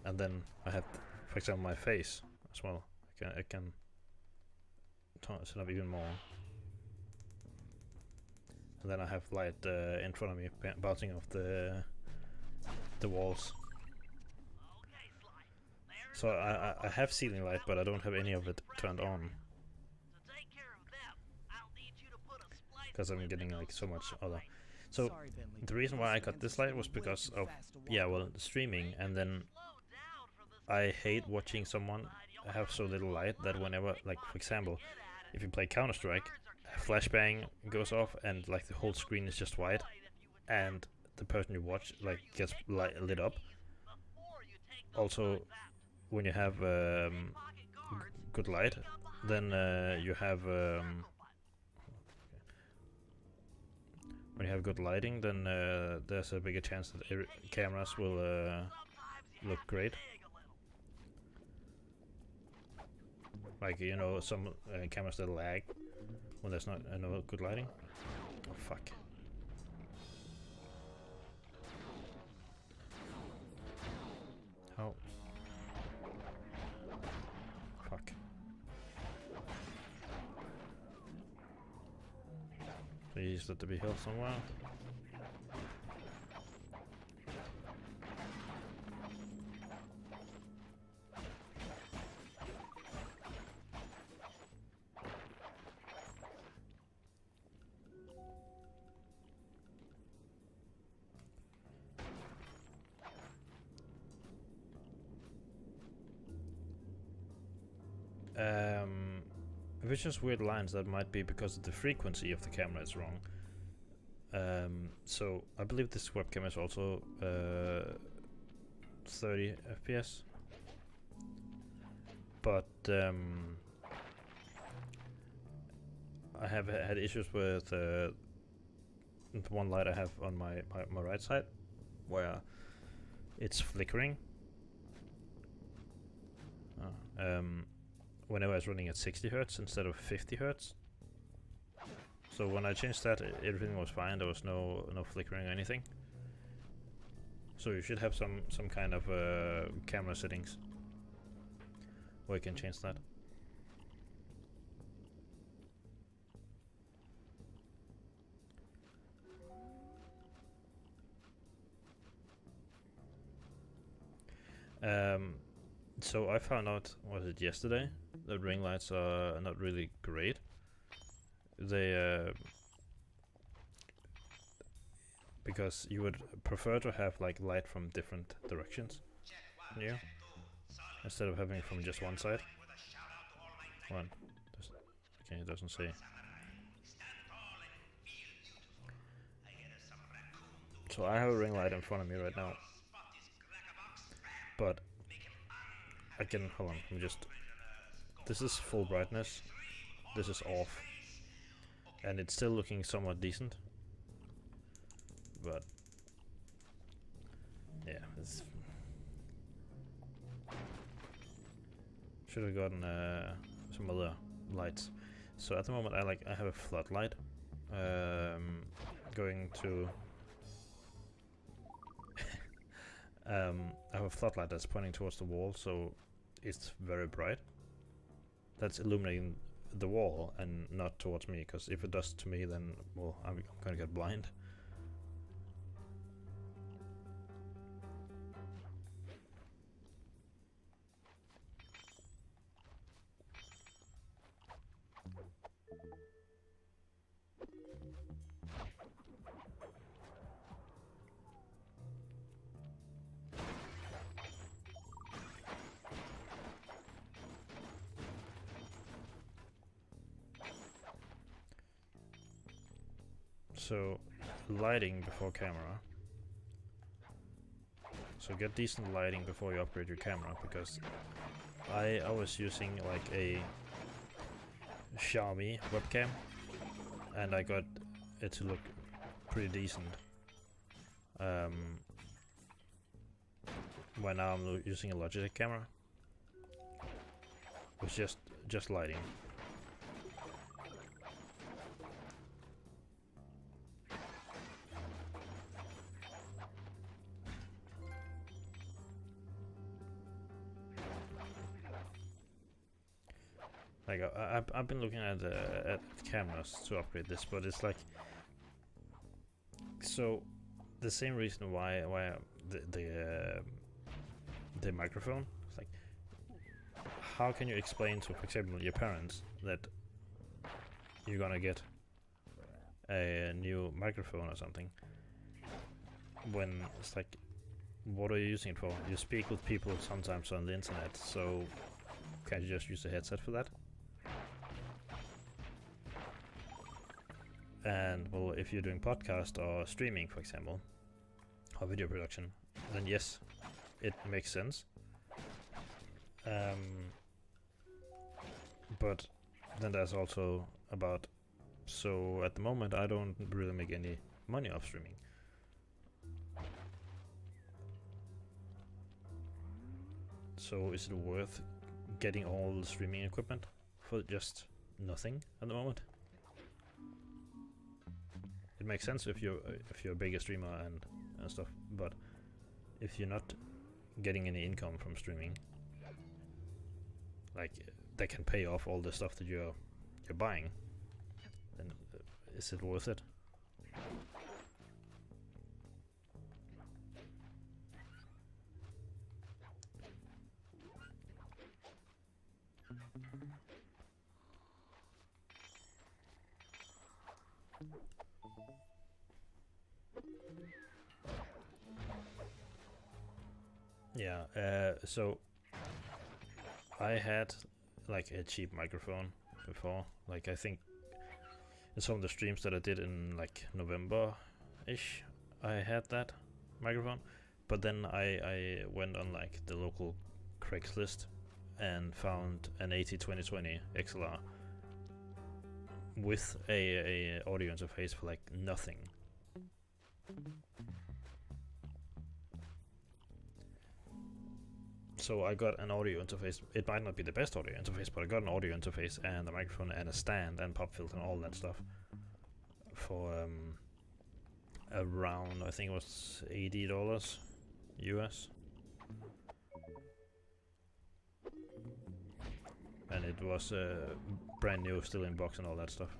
and then I have, for example, my face as well. I can set up even more, and then I have light in front of me bouncing off the walls. So I have ceiling light, but I don't have any of it turned on because I'm getting like so much other. So the reason why I got this light was because of streaming, and then I hate watching someone have so little light that whenever, like for example, if you play Counter-Strike, a flashbang goes off and like the whole screen is just white, and the person you watch like gets lit up. Also, when you have good light, then you have when you have good lighting, then there's a bigger chance that cameras will look great. Like, you know, some cameras that lag when there's not no good lighting. Oh fuck. How? Fuck. Please let there be health somewhere. If it's just weird lines, that might be because the frequency of the camera is wrong. So I believe this webcam is also 30 FPS, but I have had issues with the one light I have on my right side, where it's flickering. Whenever I was running at 60 Hz instead of 50 Hz. So when I changed that, everything was fine. There was no flickering or anything. So you should have some kind of camera settings where you can change that. So I found out, was it yesterday, that ring lights are not really great. They because you would prefer to have like light from different directions, yeah, instead of having from just one side. One. Okay, it doesn't say. So I have a ring light in front of me right now, but I can, hold on, I'm just, this is full brightness, this is off, and it's still looking somewhat decent, but yeah, it's, should have gotten some other lights. So at the moment I have a floodlight going to I have a floodlight that's pointing towards the wall, so it's very bright. That's illuminating the wall and not towards me, because if it does to me, then, well, I'm gonna get blind. So, lighting before camera. So get decent lighting before you upgrade your camera, because I was using like a Xiaomi webcam, and I got it to look pretty decent. When now I'm using a Logitech camera, with just lighting. Like I've been looking at cameras to upgrade this, but it's like, so the same reason why the microphone. It's like, how can you explain to, for example, your parents that you're gonna get a new microphone or something when it's like, what are you using it for? You speak with people sometimes on the internet, so can't you just use a headset for that? And well, if you're doing podcast or streaming, for example, or video production, then yes, it makes sense. But then there's also about, so at the moment I don't really make any money off streaming. So is it worth getting all the streaming equipment for just nothing at the moment? It makes sense if you're a bigger streamer and stuff, but if you're not getting any income from streaming, like that can pay off all the stuff that you're buying, then is it worth it? Yeah, so I had like a cheap microphone before. Like I think in some of the streams that I did in like November-ish, I had that microphone. But then I went on like the local Craigslist and found an AT2020 XLR with a audio interface for like nothing. So I got an audio interface. It might not be the best audio interface, but I got an audio interface and a microphone and a stand and pop filter and all that stuff for around, I think it was $80 US. And it was brand new, still in box and all that stuff.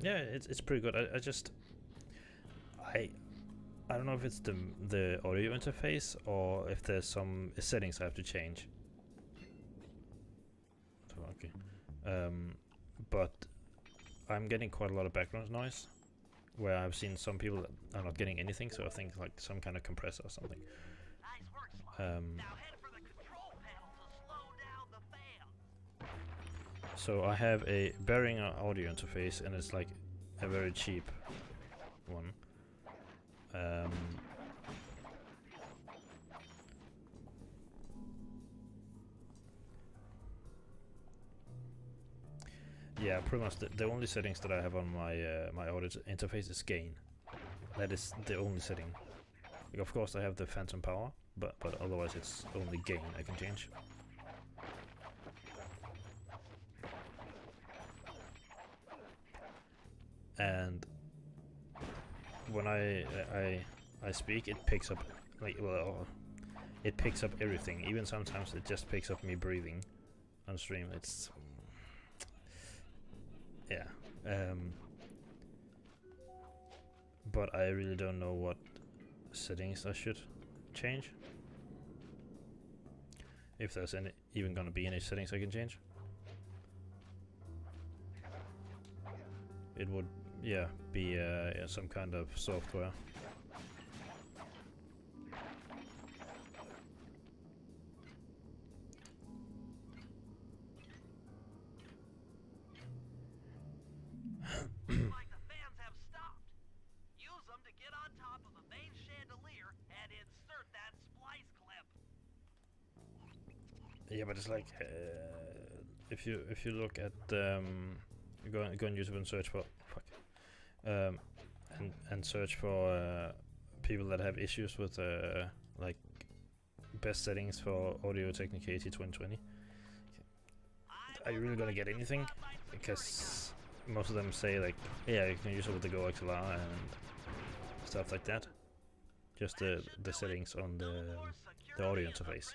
Yeah, it's pretty good. I don't know if it's the audio interface or if there's some settings I have to change. So, okay. But I'm getting quite a lot of background noise, where I've seen some people that are not getting anything, so I think like some kind of compressor or something. So I have a Behringer audio interface, and it's like a very cheap one. Yeah, pretty much the only settings that I have on my my audio interface is gain. That is the only setting. Like, of course I have the phantom power, but otherwise it's only gain I can change. And when I speak, it picks up, like, well, it picks up everything. Even sometimes it just picks up me breathing on stream. It's, yeah. But I really don't know what settings I should change. If there's even gonna be any settings I can change. It would, yeah, be yeah, some kind of software. Yeah, but it's like if you look at go on YouTube and search for and search for people that have issues with like best settings for Audio Technica AT2020. Are you really gonna get anything? Because most of them say like, yeah, you can use it with the Go XLR and stuff like that. Just the settings on the audio interface.